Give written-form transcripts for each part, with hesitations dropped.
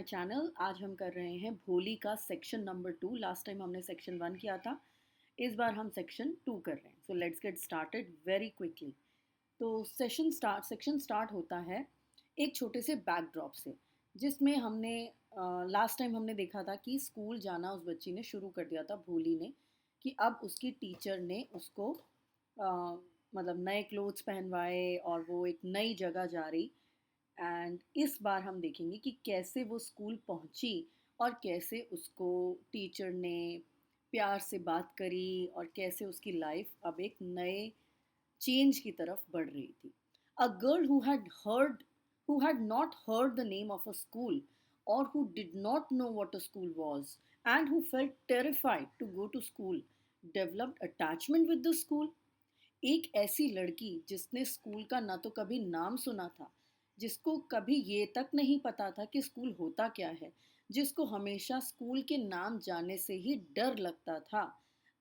Channel आज हम कर रहे हैं भोली का सेक्शन नंबर 2। लास्ट टाइम हमने सेक्शन 1 किया था, इस बार हम सेक्शन 2 कर रहे हैं। So let's get started very quickly. तो सेक्शन स्टार्ट होता है एक छोटे से बैकड्रॉप से, जिसमें हमने लास्ट टाइम हमने देखा था कि स्कूल जाना उस बच्ची ने शुरू कर दिया था, भोली ने, कि अब उसकी टीचर ने उसको मतलब नए क्लोथ्स पहनवाए और वो एक नई जगह जा रही। एंड इस बार हम देखेंगे कि कैसे वो स्कूल पहुंची और कैसे उसको टीचर ने प्यार से बात करी और कैसे उसकी लाइफ अब एक नए चेंज की तरफ बढ़ रही थी। A girl who had not heard the name of a school और who did not know what a school was and who felt terrified to go to school developed attachment with the school. एक ऐसी लड़की जिसने school का ना तो कभी नाम सुना था, जिसको कभी ये तक नहीं पता था कि स्कूल होता क्या है, जिसको हमेशा स्कूल के नाम जाने से ही डर लगता था,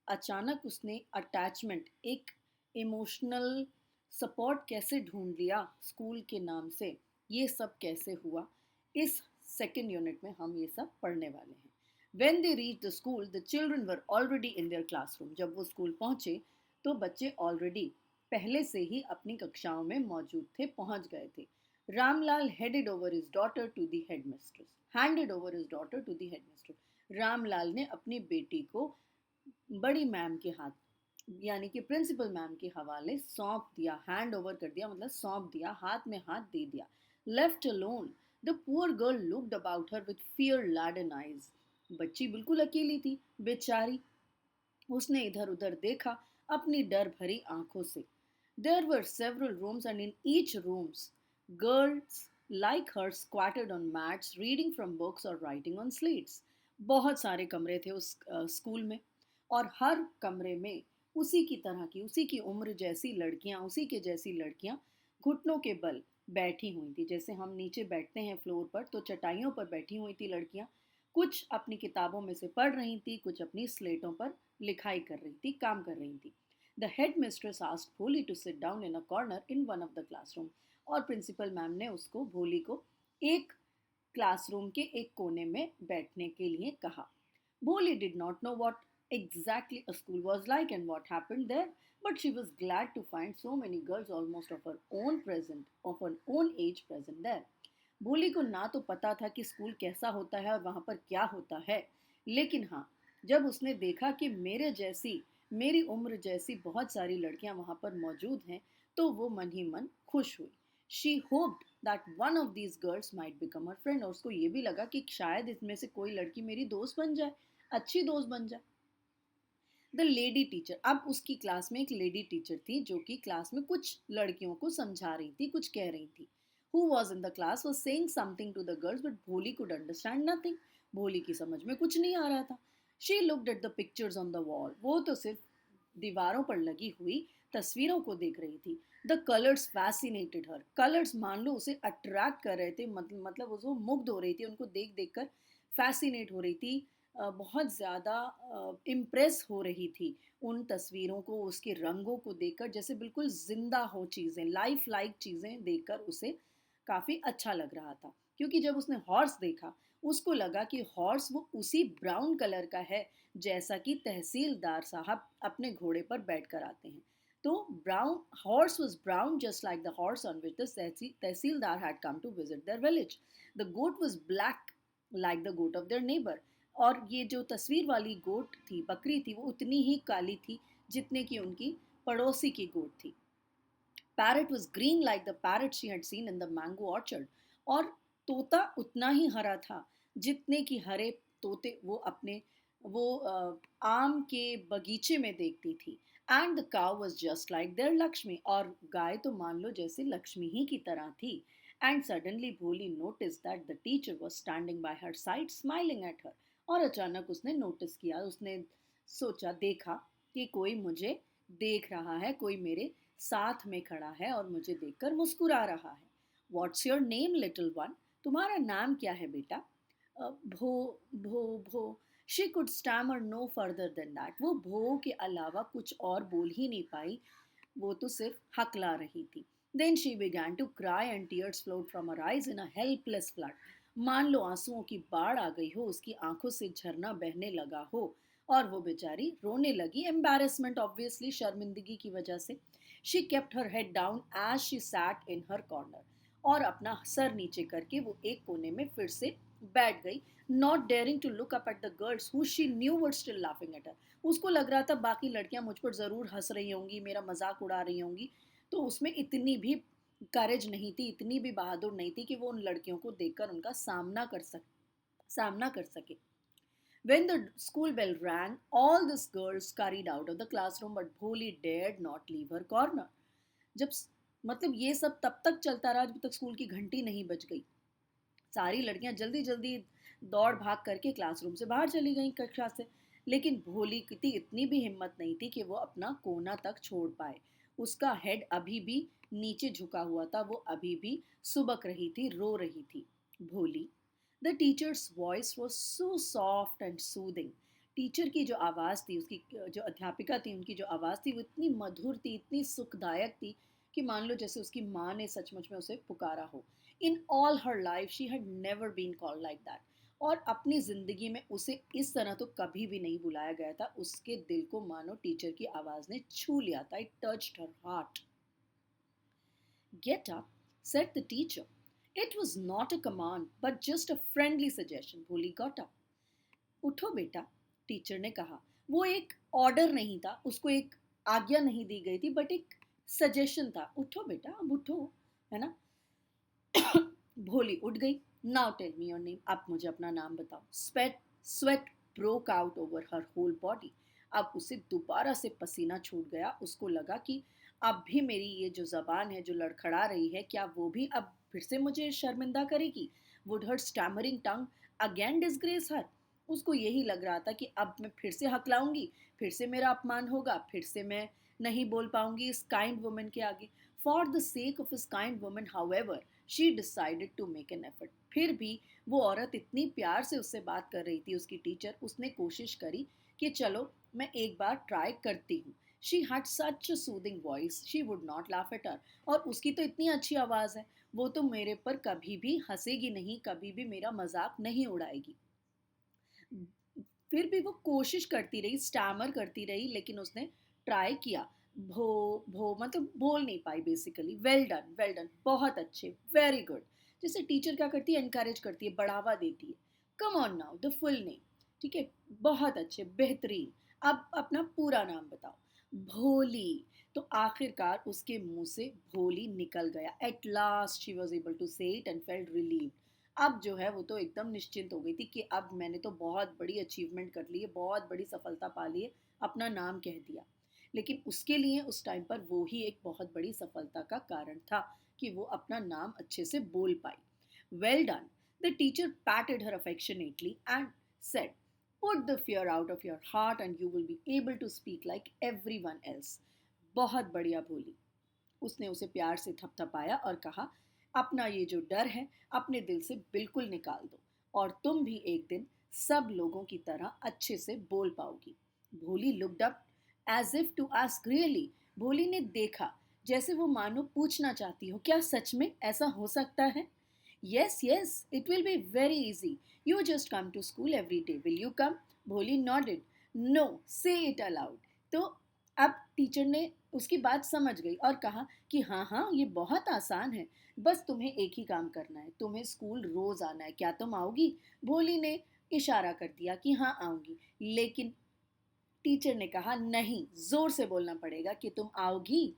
अचानक उसने अटैचमेंट, एक इमोशनल सपोर्ट कैसे ढूंढ लिया स्कूल के नाम से। ये सब कैसे हुआ, इस सेकेंड यूनिट में हम ये सब पढ़ने वाले हैं। When they reached the school, the children were already in their classroom. जब वो स्कूल पहुंचे तो बच्चे ऑलरेडी पहले से ही अपनी कक्षाओं में मौजूद थे, पहुंच गए थे। Ramlal headed over his daughter to the headmistress handed over his daughter to the headmistress. Ramlal ने अपनी बेटी को बड़ी मैम के हाथ, यानी कि प्रिंसिपल मैम के हवाले सौंप दिया। हैंड ओवर कर दिया मतलब सौंप दिया, हाथ में हाथ दे दिया। Left alone, the poor girl looked about her with fear laden eyes. बच्ची बिल्कुल अकेली थी, बेचारी। उसने इधर उधर देखा अपनी डर भरी आंखों से। There were several rooms, and in each rooms, girls like her squatted on mats, reading from books or writing on slates. बहुत सारे कमरे थे उस स्कूल में, और हर कमरे में उसी की तरह की, उसी की उम्र जैसी लड़कियां, उसी के जैसी लड़कियां घुटनों के बल बैठी हुई थी। जैसे हम नीचे बैठते हैं फ्लोर पर, तो चटाइयों पर बैठी हुई थी लड़कियां। कुछ अपनी किताबों में से पढ़ रही थी, कुछ अपनी स्लेटों पर लिखाई कर रही थी, काम कर रही थी। The headmistress asked Bholi to sit down in a corner in one of the classroom. और प्रिंसिपल मैम ने उसको, भोली को, एक क्लासरूम के एक कोने में बैठने के लिए कहा। Bholi did not know what exactly a school was like and what happened there, but she was glad to find so many girls almost of her own age present there. भोली को ना तो पता था कि स्कूल कैसा होता है और वहाँ पर क्या होता है, लेकिन हाँ, जब उसने देखा कि मेरी उम्र जैसी बहुत सारी लड़कियां वहाँ पर मौजूद हैं, तो वो मन ही मन खुश हुई। She hoped that one of these girls might become her friend. और उसको ये भी लगा कि शायद इसमें से कोई लड़की मेरी दोस्त बन जाए, अच्छी दोस्त बन जाए। द लेडी टीचर, अब उसकी क्लास में एक लेडी टीचर थी जो कि क्लास में कुछ लड़कियों को समझा रही थी, कुछ कह रही थी। Who was in the class was saying something to the girls, but Bholi could understand nothing. Bholi की समझ में कुछ नहीं आ रहा था। She looked at the pictures on the wall, वो तो सिर्फ दीवारों पर लगी हुई तस्वीरों को देख रही थी। The colours fascinated her, colours मान लो उसे अट्रैक्ट कर रहे थे, मतलब वो मुग्ध हो रही थी, उनको देख देख कर फैसिनेट हो रही थी, बहुत ज़्यादा इम्प्रेस हो रही थी उन तस्वीरों को, उसके रंगों को देखकर, जैसे बिल्कुल जिंदा हो चीज़ें, लाइफ लाइक चीज़ें देखकर उसे काफ़ी अच्छा लग रहा था। क्योंकि जब उसने हॉर्स देखा, उसको लगा कि हॉर्स वो उसी ब्राउन कलर का है जैसा कि तहसीलदार साहब अपने घोड़े पर बैठ कर आते हैं। तो brown horse was brown just like the horse on which the tehsildar had come to visit their village. The goat was black like the goat of their neighbour. और ये जो तस्वीर वाली गोट थी, बकरी थी, वो उतनी ही काली थी जितने की उनकी पड़ोसी की गोट थी। Parrot was green like the parrot she had seen in the mango orchard. और तोता उतना ही हरा था जितने की हरे तोते वो अपने आम के बगीचे में देखती थी। And the cow was just like their Lakshmi, और गाय तो मान लो जैसे लक्ष्मी ही की तरह थी। एंड सडनली भोली notice that the teacher was standing bye her side smiling at her. और अचानक उसने नोटिस किया, उसने सोचा, देखा कि कोई मुझे देख रहा है, कोई मेरे साथ में खड़ा है और मुझे देखकर मुस्कुरा रहा है। What's your name little one, तुम्हारा नाम क्या है बेटा? भो भो भो। She could stammer no further than that. वो भो के अलावा कुछ और बोल ही नहीं पाई, वो तो सिर्फ हकला रही थी। Then she began to cry and tears flowed from her eyes in a helpless flood. मान लो आंसुओं की बाढ़ आ गई हो, उसकी आंखों से झरना बहने लगा हो और वो बेचारी रोने लगी, एम्बैरेसमेंट ऑब्वियसली, शर्मिंदगी की वजह से। She kept her head down as she sat in her corner, और अपना सर नीचे करके वो एक कोने में फिर से बैठ गई, not daring to look up at the girls who she knew were still laughing at her. उसको लग रहा था बाकी लड़कियां मुझ पर ज़रूर हंस रही होंगी, मेरा मजाक उड़ा रही होंगी, तो उसमें इतनी भी करेज नहीं थी, इतनी भी बहादुर नहीं थी कि वो उन लड़कियों को देखकर उनका सामना कर सके। When the school bell rang, all the girls scurried out of the classroom, but Bholi dared not leave her corner. जब मतलब ये सब तब तक चलता रहा जब तक स्कूल की घंटी नहीं बज गई। सारी लड़कियां जल्दी जल्दी दौड़ भाग करके क्लासरूम से बाहर चली गई कक्षा से, लेकिन भोली की इतनी भी हिम्मत नहीं थी कि वो अपना कोना तक छोड़ पाए। उसका हेड अभी भी नीचे झुका हुआ था, वो अभी भी सुबक रही थी, रो रही थी। भोली, the teachers voice was so soft and soothing. Teacher की जो आवाज़ थी, उसकी जो अध्यापिका थी, उनकी जो आवाज़ थी वो इतनी मधुर थी, इतनी सुखदायक थी कि मान लो जैसे उसकी माँ ने सचमुच में उसे पुकारा हो। In all her life she had never been called like that. और अपनी ज़िंदगी में उसे इस तरह तो कभी भी नहीं बुलाया गया था। उसके दिल को मानो टीचर की आवाज़ ने छू लिया था। It touched her heart. Get up, said the teacher. It was not a command, but just a friendly suggestion. Bholi got up. उठो बेटा, टीचर ने कहा। वो एक ऑर्डर नहीं था, उसको एक आज्ञा नहीं दी गई थी, बट एक सजेशन था। उठो बेटा, अब उठो, है ना। भोली उठ गई। Now tell me your name, आप मुझे अपना नाम बताओ। Sweat broke out over her whole body. अब उसे दोबारा से पसीना छूट गया। उसको लगा कि अब भी मेरी ये जो जबान है जो लड़खड़ा रही है, क्या वो भी अब फिर से मुझे शर्मिंदा करेगी? Would her stammering tongue again disgrace her? उसको यही लग रहा था कि अब मैं फिर से हकलाऊंगी, फिर से मेरा अपमान होगा, फिर से मैं नहीं बोल पाऊंगी इस काइंड वुमन के आगे। For the sake of this kind woman however she decided to make an effort. फिर भी वो औरत इतनी प्यार से उससे बात कर रही थी, उसकी टीचर, उसने कोशिश करी कि चलो मैं एक बार ट्राई करती हूँ। She had such a soothing voice, she would not laugh at her. और उसकी तो इतनी अच्छी आवाज़ है, वो तो मेरे पर कभी भी हंसेगी नहीं, कभी भी मेरा मजाक नहीं उड़ाएगी। फिर भी वो कोशिश करती रही, स्टैमर करती रही, लेकिन उसने ट्राई किया। भो भो मतलब बोल नहीं पाई बेसिकली। वेल डन, बहुत अच्छे, वेरी गुड। जैसे टीचर क्या करती है, एनकरेज करती है, बढ़ावा देती है। Come on now, the full name. ठीक है, बहुत अच्छे, बेहतरीन। अब अपना पूरा नाम बताओ। भोली। तो आखिरकार उसके मुंह से भोली निकल गया। At last she was able to say it and felt relieved. अब जो है वो तो एकदम निश्चिंत हो गई थी कि अब मैंने तो बहुत बड़ी अचीवमेंट कर ली है, बहुत बड़ी सफलता पा ली है, अपना नाम कह दिया। लेकिन उसके लिए उस टाइम पर वो ही एक बहुत बड़ी सफलता का कारण था कि वो अपना नाम अच्छे से बोल पाई। Well done. The teacher patted her affectionately and said, put the fear out of your heart and you will be able to speak like everyone else. बहुत बढ़िया बोली। उसने उसे प्यार से थपथपाया और कहा, अपना ये जो डर है अपने दिल से बिल्कुल निकाल दो, और तुम भी एक दिन सब लोगों की तरह अच्छे से बोल पाओगी। Bholi looked up as if to ask really. Bholi ने देखा जैसे वो मानो पूछना चाहती हो, क्या सच में ऐसा हो सकता है? Yes yes, it will be very easy. You just come to school every day, will you come? Bholi nodded. No, say it aloud. तो अब टीचर ने उसकी बात समझ गई और कहा कि हाँ हाँ, ये बहुत आसान है, बस तुम्हें एक ही काम करना है, तुम्हें स्कूल रोज आना है, क्या तुम आओगी? भोली ने इशारा कर दिया कि हाँ आऊंगी, लेकिन टीचर ने कहा नहीं, जोर से बोलना पड़ेगा कि तुम आओगी।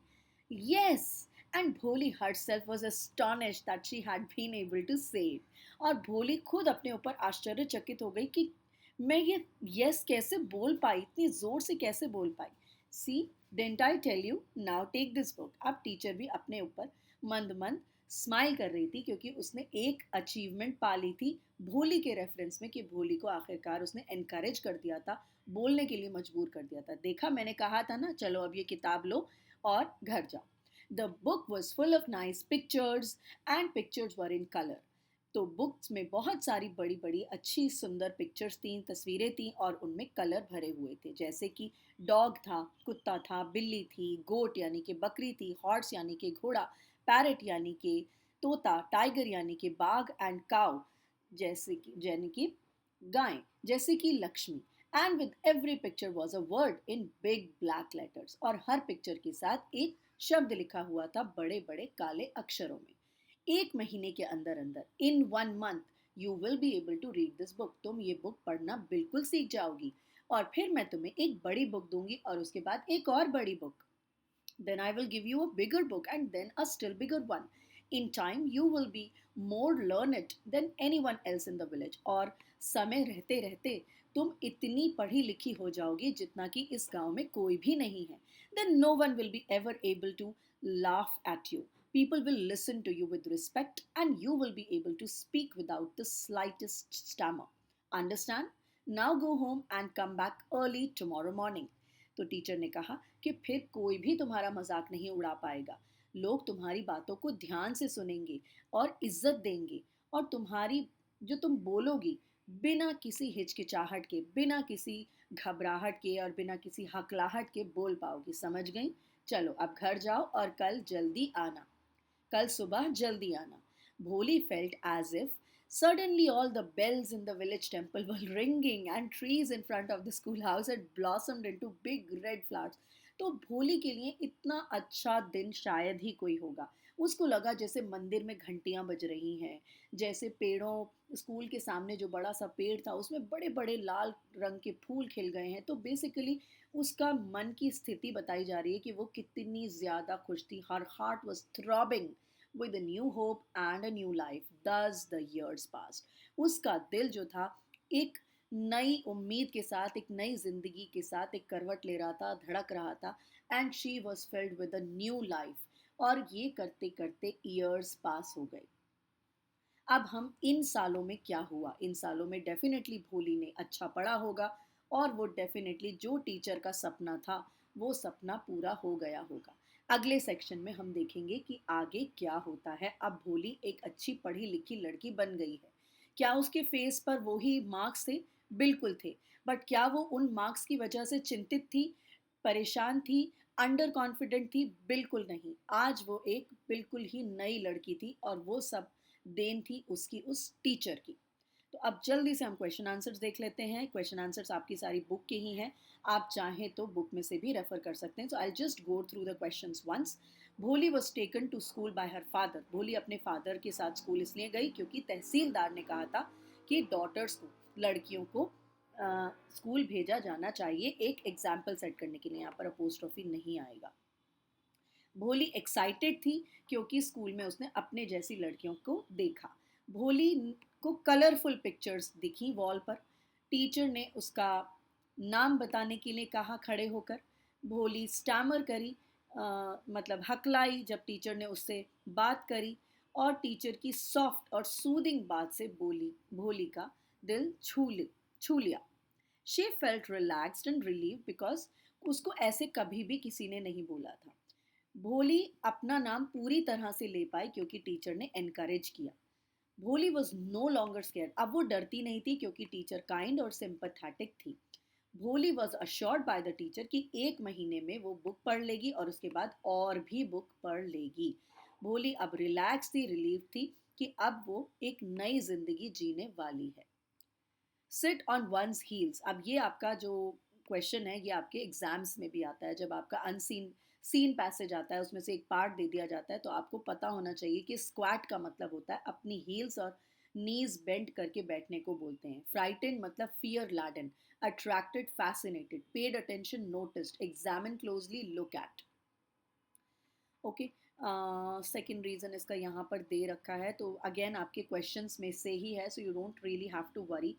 यस। एंड भोली herself was astonished that she had been able to say it. और भोली खुद अपने ऊपर आश्चर्यचकित हो गई कि मैं ये यस कैसे बोल पाई, इतनी जोर से कैसे बोल पाई। See, didn't I tell you, now take this book. अब टीचर भी अपने ऊपर मंद मंद स्माइल कर रही थी, क्योंकि उसने एक अचीवमेंट पा ली थी भोली के रेफरेंस में, कि भोली को आखिरकार उसने एनकरेज कर दिया था, बोलने के लिए मजबूर कर दिया था। देखा, मैंने कहा था ना, चलो अब ये किताब लो और घर जाओ। The book was full of nice pictures and pictures were in colour. तो बुक्स में बहुत सारी बड़ी बड़ी अच्छी सुंदर पिक्चर्स थी, तस्वीरें थी, और उनमें कलर भरे हुए थे, जैसे कि डॉग था, कुत्ता था, बिल्ली थी, गोट यानी कि बकरी थी, हॉर्स यानी कि घोड़ा, पैरट यानी कि तोता, टाइगर यानी कि बाघ, एंड काउ जैसे कि यानी कि गाय, जैसे कि Lakshmi. And with every picture was a word in big black letters, और हर पिक्चर के साथ एक शब्द लिखा हुआ था बड़े बड़े काले अक्षरों में। एक महीने के अंदर अंदर, in 1 month, you will be able to read this book, तुम ये बुक पढ़ना बिल्कुल सीख जाओगी। और फिर मैं तुम्हें एक बड़ी बुक दूंगी और उसके बाद एक और बड़ी book. Then I will give you a bigger book and then a still bigger one. In time, you will be more learned than anyone else in the village. और समय रहते रहते तुम इतनी पढ़ी लिखी हो जाओगी जितना कि इस गांव में कोई भी नहीं है. Then no one will be ever able to laugh at you. People will listen to you with respect and you will be able to speak without the slightest stammer. Understand? Now go home and come back early tomorrow morning. तो teacher ने कहा कि फिर कोई भी तुम्हारा मजाक नहीं उड़ा पाएगा। लोग तुम्हारी बातों को ध्यान से सुनेंगे और इज्जत देंगे, और तुम्हारी जो तुम बोलोगी बिना किसी हिचकिचाहट के, बिना किसी घबराहट के और बिना किसी हकलाहट के बोल पाओगी। समझ गई? चलो अब घर जाओ और कल जल्दी आना, कल सुबह जल्दी आना। Bholi felt as if suddenly all the bells in the village temple were ringing and trees in front of the schoolhouse had blossomed into big red flowers. तो भोली के लिए इतना अच्छा दिन शायद ही कोई होगा। उसको लगा जैसे मंदिर में घंटियां बज रही हैं, जैसे पेड़ों, स्कूल के सामने जो बड़ा सा पेड़ था उसमें बड़े बड़े लाल रंग के फूल खिल गए हैं। तो बेसिकली उसका मन की स्थिति बताई जा रही है कि वो कितनी ज़्यादा खुश थी। Her heart was throbbing with a new hope and a new life. Thus the years passed. उसका दिल जो था एक नई उम्मीद के साथ, एक नई जिंदगी के साथ एक करवट ले रहा था, धड़क रहा था। And she was filled with a new life. और ये करते करते ईयर्स पास हो गए। अब हम इन सालों में क्या हुआ, इन सालों में डेफिनेटली भोली ने अच्छा पढ़ा होगा और वो डेफिनेटली जो टीचर का सपना था वो सपना पूरा हो गया होगा। अगले सेक्शन में हम देखेंगे कि आगे क्या होता है। अब भोली एक अच्छी पढ़ी लिखी लड़की बन गई है। क्या उसके फेस पर वो ही मार्क्स थे? बिल्कुल थे। बट क्या वो उन मार्क्स की वजह से चिंतित थी, परेशान थी, अंडर कॉन्फिडेंट थी? बिल्कुल नहीं। आज वो एक बिल्कुल ही नई लड़की थी और वो सब देन थी उसकी उस टीचर की। तो अब जल्दी से हम क्वेश्चन आंसर्स देख लेते हैं। क्वेश्चन आंसर्स आपकी सारी बुक के ही हैं, आप चाहें तो बुक में से भी रेफर कर सकते हैं। So I just go through the questions once. Bholi was taken to school by her father. Bholi अपने फादर के साथ स्कूल इसलिए गई क्योंकि तहसीलदार ने कहा था कि डॉटर्स को, लड़कियों को स्कूल भेजा जाना चाहिए एक एग्जाम्पल सेट करने के लिए। यहाँ पर अपोस्ट्रोफी नहीं आएगा। भोली एक्साइटेड थी क्योंकि स्कूल में उसने अपने जैसी लड़कियों को देखा। भोली को कलरफुल पिक्चर्स दिखी वॉल पर। टीचर ने उसका नाम बताने के लिए कहा खड़े होकर। भोली स्टैमर करी, मतलब हकलाई जब टीचर ने उससे बात करी, और टीचर की सॉफ्ट और सूदिंग बात से बोली भोली का दिल छू लिया। She felt relaxed and relieve because उसको ऐसे कभी भी किसी ने नहीं बोला था। भोली अपना नाम पूरी तरह से ले पाई क्योंकि टीचर ने एनकरेज किया। भोली वॉज नो लॉन्गर स्केर्ड। अब वो डरती नहीं थी क्योंकि टीचर काइंड और सिंपैथेटिक थी। भोली was assured by the teacher कि एक महीने में वो बुक पढ़ लेगी और उसके बाद और भी बुक पढ़ लेगी। भोली अब रिलैक्स थी, रिलीव थी कि अब वो एक नई जिंदगी जीने वाली है। Sit on one's heels. अब ये आपका जो क्वेश्चन है ये आपके एग्जाम्स में भी आता है। जब आपका अनसीन सीन पैसेज आता है, उसमें से एक पार्ट दे दिया जाता है, तो आपको पता होना चाहिए कि स्क्वाट का मतलब होता है अपनी हील्स और नीज बेंड करके बैठने को बोलते हैं। फ्राइटन मतलब fear Laden, attracted fascinated, paid attention noticed, examine closely, look at. Okay, second reason इसका यहाँ पर दे रखा है। तो अगेन आपके क्वेश्चंस में से ही है, so you don't really have to worry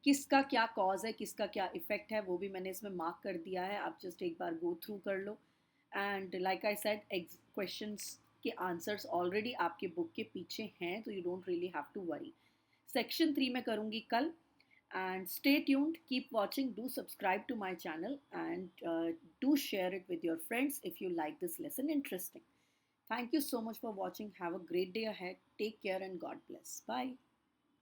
किसका क्या कॉज है, किसका क्या इफेक्ट है, वो भी मैंने इसमें मार्क कर दिया है। आप जस्ट एक बार गो थ्रू कर लो। And like I said, questions के आंसर्स ऑलरेडी आपके बुक के पीछे हैं, तो you don't really have to worry. Section 3 में करूँगी कल। And stay tuned, keep watching, do subscribe to my channel, and do share it with your friends if you like this lesson interesting. Thank you so much for watching. Have a great day ahead. Take care and God bless. Bye.